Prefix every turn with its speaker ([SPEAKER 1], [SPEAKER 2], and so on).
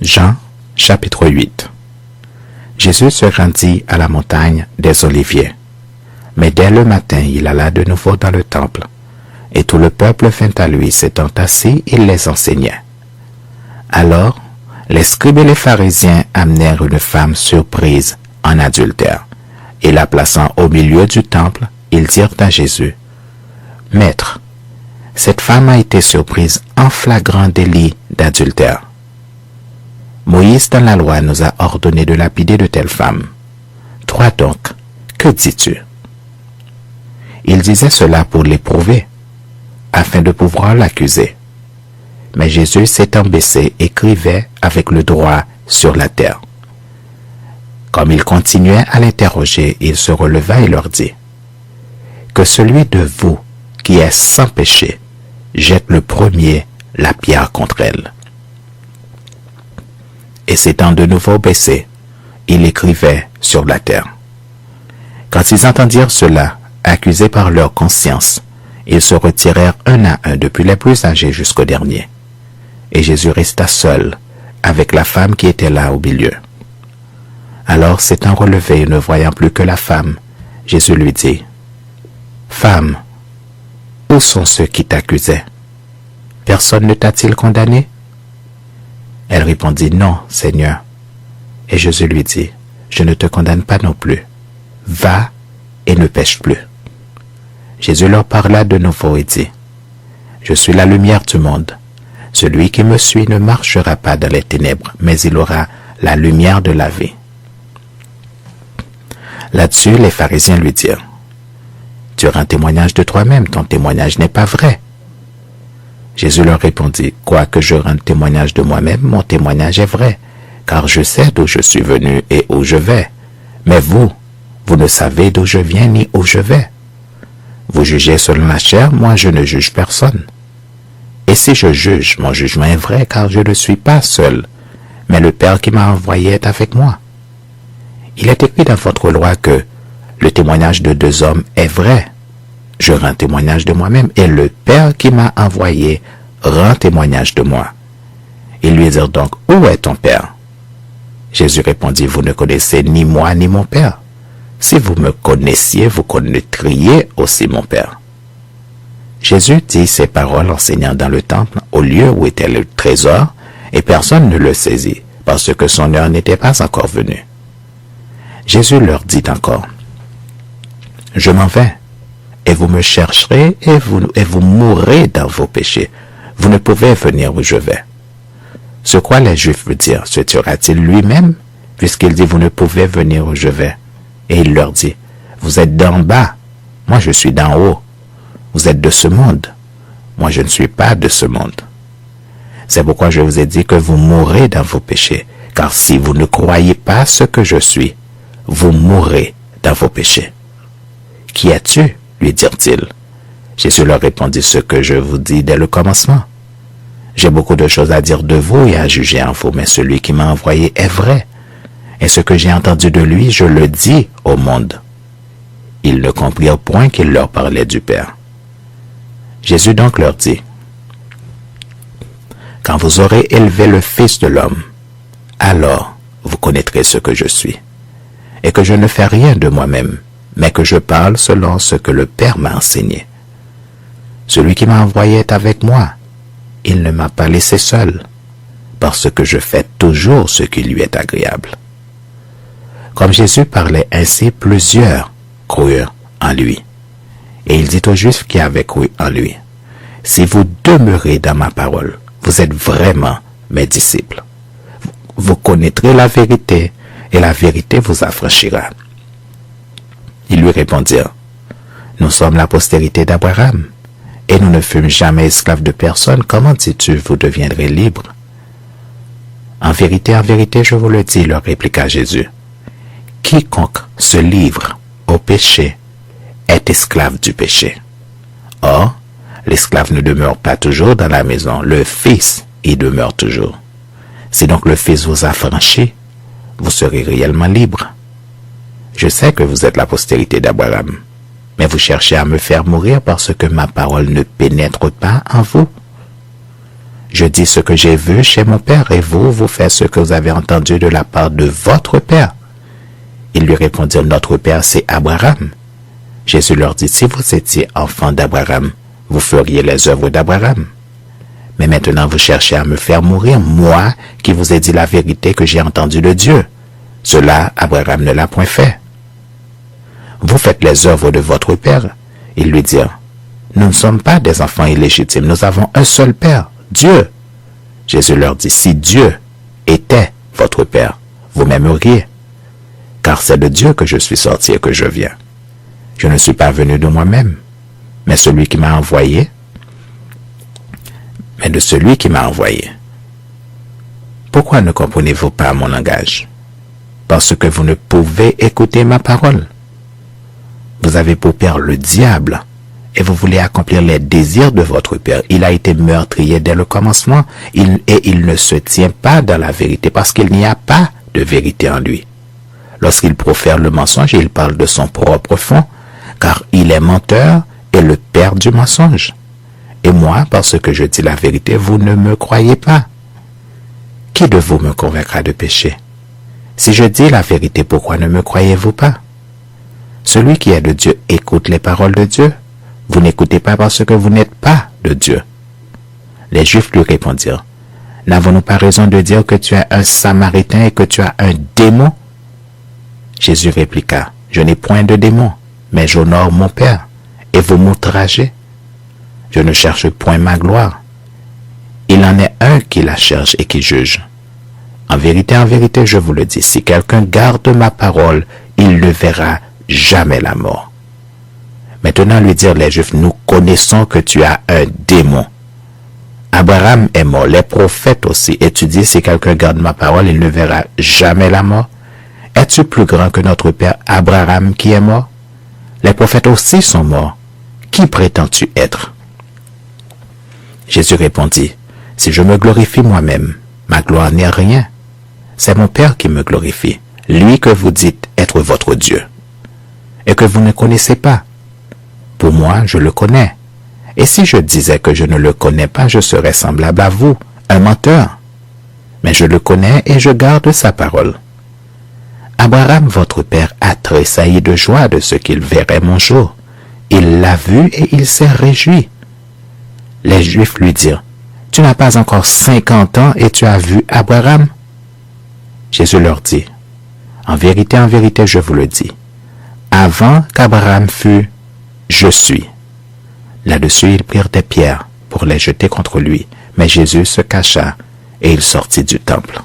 [SPEAKER 1] Jean, chapitre 8. Jésus se rendit à la montagne des Oliviers. Mais dès le matin, il alla de nouveau dans le temple, et tout le peuple vint à lui, s'étant assis, il les enseignait. Alors, les scribes et les pharisiens amenèrent une femme surprise en adultère, et la plaçant au milieu du temple, ils dirent à Jésus, « Maître, cette femme a été surprise en flagrant délit d'adultère. Moïse dans la loi nous a ordonné de lapider de telles femmes. Toi donc, que dis-tu » Il disait cela pour l'éprouver, afin de pouvoir l'accuser. Mais Jésus s'étant baissé, écrivait avec le doigt sur la terre. Comme il continuait à l'interroger, il se releva et leur dit, « Que celui de vous qui est sans péché jette le premier la pierre contre elle. » Et s'étant de nouveau baissé, il écrivait sur la terre. Quand ils entendirent cela, accusés par leur conscience, ils se retirèrent un à un, depuis les plus âgés jusqu'au dernier. Et Jésus resta seul avec la femme qui était là au milieu. Alors, s'étant relevé et ne voyant plus que la femme, Jésus lui dit, « Femme, où sont ceux qui t'accusaient? Personne ne t'a-t-il condamné? » Elle répondit, « Non, Seigneur. » Et Jésus lui dit, « Je ne te condamne pas non plus. Va et ne pêche plus. » Jésus leur parla de nouveau et dit, « Je suis la lumière du monde. Celui qui me suit ne marchera pas dans les ténèbres, mais il aura la lumière de la vie. » Là-dessus, les pharisiens lui dirent, « Tu rends témoignage de toi-même, ton témoignage n'est pas vrai. » Jésus leur répondit, « Quoique je rende témoignage de moi-même, mon témoignage est vrai, car je sais d'où je suis venu et où je vais. Mais vous ne savez d'où je viens ni où je vais. Vous jugez selon la chair, moi je ne juge personne. Et si je juge, mon jugement est vrai, car je ne suis pas seul, mais le Père qui m'a envoyé est avec moi. Il est écrit dans votre loi que le témoignage de deux hommes est vrai. Je rends témoignage de moi-même, et le Père qui m'a envoyé rend témoignage de moi. » Ils lui dirent donc, « Où est ton Père? » Jésus répondit, « Vous ne connaissez ni moi ni mon Père. Si vous me connaissiez, vous connaîtriez aussi mon Père. » Jésus dit ces paroles enseignant dans le temple, au lieu où était le trésor, et personne ne le saisit, parce que son heure n'était pas encore venue. Jésus leur dit encore, « Je m'en vais, et vous me chercherez, et vous mourrez dans vos péchés. Vous ne pouvez venir où je vais. » Ce quoi les Juifs veulent dire, se tuera-t-il lui-même, puisqu'il dit, « Vous ne pouvez venir où je vais. » Et il leur dit, « Vous êtes d'en bas, moi je suis d'en haut. Vous êtes de ce monde, moi je ne suis pas de ce monde. C'est pourquoi je vous ai dit que vous mourrez dans vos péchés, car si vous ne croyez pas ce que je suis, vous mourrez dans vos péchés. » « Qui es-tu? » lui dirent-ils. Jésus leur répondit, « Ce que je vous dis dès le commencement. J'ai beaucoup de choses à dire de vous et à juger en vous, mais celui qui m'a envoyé est vrai. Et ce que j'ai entendu de lui, je le dis au monde. » Ils ne comprirent point qu'il leur parlait du Père. Jésus donc leur dit, « Quand vous aurez élevé le Fils de l'homme, alors vous connaîtrez ce que je suis, et que je ne fais rien de moi-même, mais que je parle selon ce que le Père m'a enseigné. Celui qui m'a envoyé est avec moi. Il ne m'a pas laissé seul, parce que je fais toujours ce qui lui est agréable. » Comme Jésus parlait ainsi, plusieurs crurent en lui. Et il dit aux Juifs qui avaient cru en lui, « Si vous demeurez dans ma parole, vous êtes vraiment mes disciples. Vous connaîtrez la vérité, et la vérité vous affranchira. » Ils lui répondirent, « Nous sommes la postérité d'Abraham, et nous ne fûmes jamais esclaves de personne. Comment dis-tu, vous deviendrez libres? » « En vérité, je vous le dis, leur répliqua Jésus, « quiconque se livre au péché est esclave du péché. Or, l'esclave ne demeure pas toujours dans la maison, le Fils y demeure toujours. Si donc le Fils vous affranchit, vous serez réellement libre. Je sais que vous êtes la postérité d'Abraham, mais vous cherchez à me faire mourir parce que ma parole ne pénètre pas en vous. Je dis ce que j'ai vu chez mon père, et vous, vous faites ce que vous avez entendu de la part de votre père. » Ils lui répondirent, « Notre père, c'est Abraham. » Jésus leur dit, « Si vous étiez enfants d'Abraham, vous feriez les œuvres d'Abraham. Mais maintenant vous cherchez à me faire mourir, moi qui vous ai dit la vérité que j'ai entendue de Dieu. Cela, Abraham ne l'a point fait. Vous faites les œuvres de votre père. » Ils lui dirent, « Nous ne sommes pas des enfants illégitimes, nous avons un seul père, Dieu. » Jésus leur dit, « Si Dieu était votre père, vous m'aimeriez, car c'est de Dieu que je suis sorti et que je viens. Je ne suis pas venu de moi-même, mais de celui qui m'a envoyé. Pourquoi ne comprenez-vous pas mon langage? Parce que vous ne pouvez écouter ma parole. Vous avez pour père le diable, et vous voulez accomplir les désirs de votre père. Il a été meurtrier dès le commencement, et il ne se tient pas dans la vérité, parce qu'il n'y a pas de vérité en lui. Lorsqu'il profère le mensonge, il parle de son propre fond, car il est menteur et le père du mensonge. Et moi, parce que je dis la vérité, vous ne me croyez pas. Qui de vous me convaincra de péché? Si je dis la vérité, pourquoi ne me croyez-vous pas? Celui qui est de Dieu écoute les paroles de Dieu. Vous n'écoutez pas parce que vous n'êtes pas de Dieu. Les Juifs lui répondirent, « N'avons-nous pas raison de dire que tu es un Samaritain et que tu as un démon? » Jésus répliqua, « Je n'ai point de démon, mais j'honore mon Père, et vous m'outragez. Je ne cherche point ma gloire. Il en est un qui la cherche et qui juge. En vérité, je vous le dis, si quelqu'un garde ma parole, il ne verra jamais la mort. » Maintenant lui dirent les Juifs, « Nous connaissons que tu as un démon. Abraham est mort, les prophètes aussi, et tu dis, si quelqu'un garde ma parole, il ne verra jamais la mort. Es-tu plus grand que notre père Abraham qui est mort? Les prophètes aussi sont morts. Qui prétends-tu être? » Jésus répondit, « Si je me glorifie moi-même, ma gloire n'est rien. C'est mon Père qui me glorifie, lui que vous dites être votre Dieu, et que vous ne connaissez pas. Pour moi, je le connais. Et si je disais que je ne le connais pas, je serais semblable à vous, un menteur. Mais je le connais et je garde sa parole. Abraham, votre père, a tressailli de joie de ce qu'il verrait mon jour. Il l'a vu et il s'est réjoui. » Les Juifs lui dirent, « Tu n'as pas encore 50 ans et tu as vu Abraham? » Jésus leur dit, « En vérité, je vous le dis, avant qu'Abraham fût, je suis. » Là-dessus, ils prirent des pierres pour les jeter contre lui, mais Jésus se cacha et il sortit du temple.